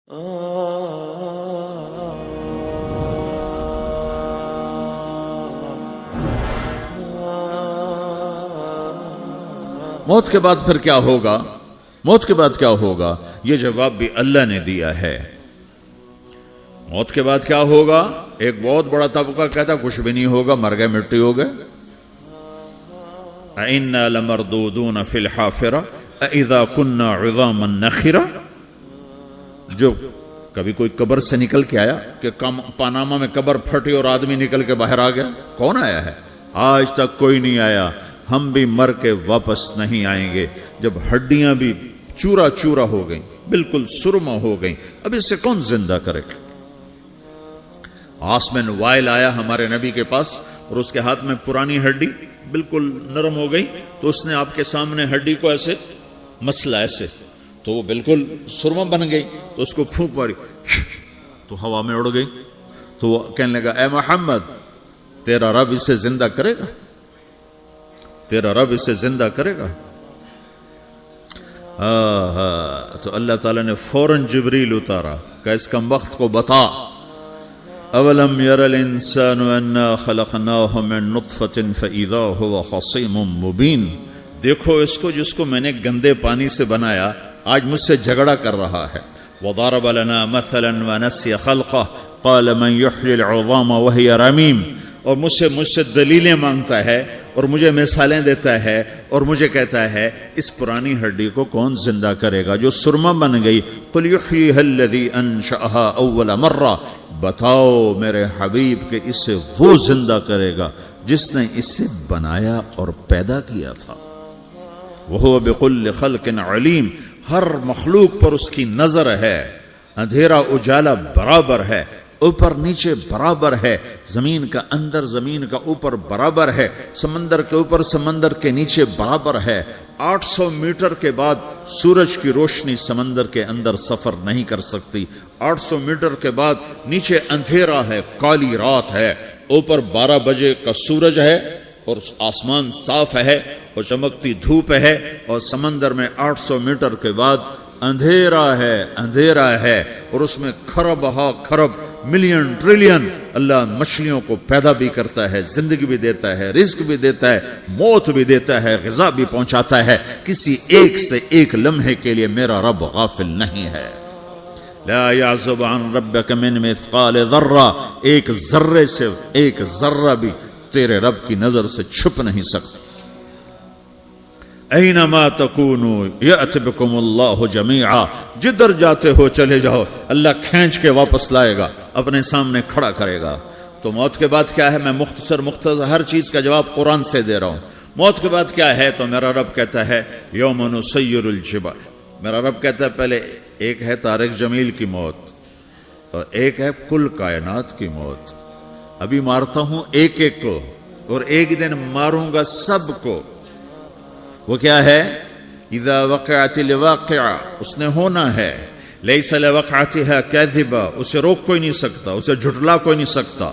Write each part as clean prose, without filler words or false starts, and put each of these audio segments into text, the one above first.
موت کے بعد پھر کیا ہوگا؟ موت کے بعد کیا ہوگا؟ یہ جواب بھی اللہ نے دیا ہے۔ موت کے بعد کیا ہوگا؟ ایک بہت بڑا طبقہ کہتا کچھ بھی نہیں ہوگا، مر گئے، مٹی ہو گئے۔ اِنَّا لَمَرْدُودُونَ فِي الْحَافِرَةِ اِذَا كُنَّا عِظَامًا نَخِرَةً۔ جو کبھی کوئی قبر سے نکل کے آیا کہ پاناما میں قبر پھٹی اور آدمی نکل کے باہر آ گیا؟ کون آیا ہے؟ آج تک کوئی نہیں آیا۔ ہم بھی مر کے واپس نہیں آئیں گے جب ہڈیاں بھی چورا چورا ہو گئیں، بالکل سرما ہو گئیں، اب اس سے کون زندہ کرے گا؟ آسمن وائل آیا ہمارے نبی کے پاس اور اس کے ہاتھ میں پرانی ہڈی بالکل نرم ہو گئی، تو اس نے آپ کے سامنے ہڈی کو ایسے مسلا ایسے، تو وہ بالکل سرما بن گئی، تو اس کو پھونک ماری تو ہوا میں اڑ گئی۔ تو وہ کہنے لگا اے محمد، تیرا رب اسے زندہ کرے گا؟ تیرا رب اسے زندہ کرے گا؟ تو اللہ تعالیٰ نے فوراً جبریل اتارا کہ اس کم وقت کو بتا، اولم یر الانسان انا خلقناہ من نطفۃ فاذا هو خصیم مبین۔ دیکھو اس کو جس کو میں نے گندے پانی سے بنایا، آج مجھ سے جھگڑا کر رہا ہے۔ وضرب لنا مثلا ونسی خلقہ قال من یحیی العظام وهي رمیم۔ اور مجھ سے دلیلیں مانگتا ہے اور مجھے مثالیں دیتا ہے اور مجھے کہتا ہے اس پرانی ہڈی کو کون زندہ کرے گا جو سرما بن گئی؟ قل یحییھا الذی انشأھا اول مرہ۔ بتاؤ میرے حبیب کہ اسے وہ زندہ کرے گا جس نے اسے بنایا اور پیدا کیا تھا۔ وہو بکل خلق علیم۔ ہر مخلوق پر اس کی نظر ہے، اندھیرا اجالا برابر ہے، اوپر نیچے برابر ہے، زمین کا اندر زمین کا اوپر برابر ہے، سمندر کے اوپر سمندر کے نیچے برابر ہے۔ 800 میٹر کے بعد سورج کی روشنی سمندر کے اندر سفر نہیں کر سکتی۔ 800 میٹر کے بعد نیچے اندھیرا ہے، کالی رات ہے، اوپر 12 بجے کا سورج ہے اور آسمان صاف ہے اور چمکتی دھوپ ہے، اور سمندر میں 800 میٹر کے بعد اندھیرا ہے اور اس میں کھرب ہا کھرب ملین ٹریلین اللہ مچھلیوں کو پیدا بھی کرتا ہے، زندگی بھی دیتا ہے، رزق بھی دیتا ہے، موت بھی دیتا ہے، غذا بھی پہنچاتا ہے۔ کسی ایک سے ایک لمحے کے لیے میرا رب غافل نہیں ہے۔ لا يعزب عن ربك من مثقال ذرہ۔ ایک ذرے سے ایک ذرہ بھی تیرے رب کی نظر سے چھپ نہیں سکتا۔ اینما تکونوا یأت بکم اللہ جمیعا۔ جدھر جاتے ہو چلے جاؤ، اللہ کھینچ کے واپس لائے گا، اپنے سامنے کھڑا کرے گا۔ تو موت کے بعد کیا ہے؟ میں مختصر ہر چیز کا جواب قرآن سے دے رہا ہوں۔ موت کے بعد کیا ہے؟ تو میرا رب کہتا ہے یوم نسیر الجبال۔ میرا رب کہتا ہے پہلے ایک ہے طارق جمیل کی موت اور ایک ہے کل کائنات کی موت۔ ابھی مارتا ہوں ایک ایک کو اور ایک دن ماروں گا سب کو۔ وہ کیا ہے؟ اذا وقعت الواقعہ، اس نے ہونا ہے۔ لیس لوقعتها کاذبہ، اسے روک کوئی نہیں سکتا، اسے جھٹلا کوئی نہیں سکتا۔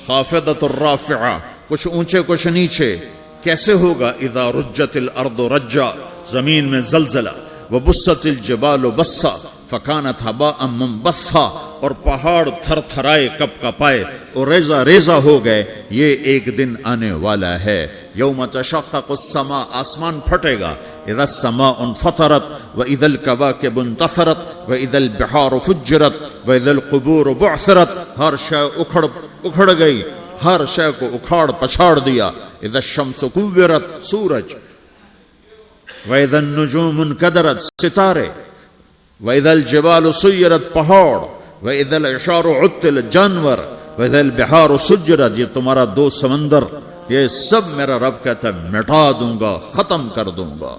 خافضۃ الرافعہ، کچھ اونچے کچھ نیچے۔ کیسے ہوگا؟ اذا رجت الارض رجا، زمین میں زلزلہ۔ وبست الجبال بسا فکانت ہباء منبثا، اور پہاڑ تھر تھرائے کپ کپائے اور ریزہ ریزہ ہو گئے۔ یہ ایک دن آنے والا ہے۔ یوم تشقق السماء، آسمان پھٹے گا۔ اذا السماء انفطرت واذا الكواكب انتثرت واذا البحار فجرت واذا القبور بعثرت۔ ہر شے اکھڑ گئی، ہر شے کو اکھاڑ پچھاڑ دیا۔ اذا الشمس كورت، سورج۔ واذا النجوم انكدرت، ستارے۔ وَإِذَا الْجِبَالُ سُيِّرَتْ، پہاڑ۔ وَإِذَا الْعِشَارُ عُطِّلَتْ، جانور۔ وَإِذَا الْبِحَارُ سُجِّرَتْ، یہ تمہارا دو سمندر، یہ سب میرا رب کہتا ہے مٹا دوں گا، ختم کر دوں گا،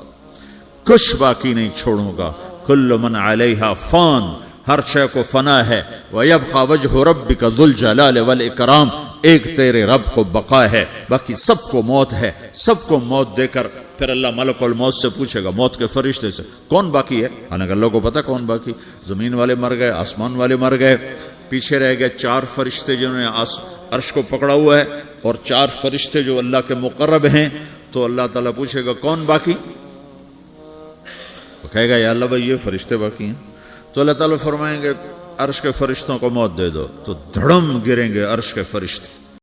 کچھ باقی نہیں چھوڑوں گا۔ كُلُّ مَنْ عَلَيْهَا فان، ہر شے کو فنا ہے۔ وَيَبْقَى وَجْهُ رَبِّكَ ذُو الْجَلَالِ وَالْإِكْرَامِ، ایک تیرے رب کو بقا ہے، باقی سب کو موت ہے۔ سب کو موت دے کر پھر اللہ ملک الموت سے پوچھے گا، موت کے فرشتے سے، کون باقی ہے؟ حالانکہ اللہ کو پتا کون باقی۔ زمین والے مر گئے، آسمان والے مر گئے، پیچھے رہ گئے 4 فرشتے جنہوں نے عرش کو پکڑا ہوا ہے، اور 4 فرشتے جو اللہ کے مقرب ہیں۔ تو اللہ تعالیٰ پوچھے گا کون باقی؟ وہ کہے گا یا اللہ بھائی یہ فرشتے باقی ہیں۔ تو اللہ تعالیٰ فرمائیں گے عرش کے فرشتوں کو موت دے دو تو دھڑم گریں گے عرش کے فرشتے.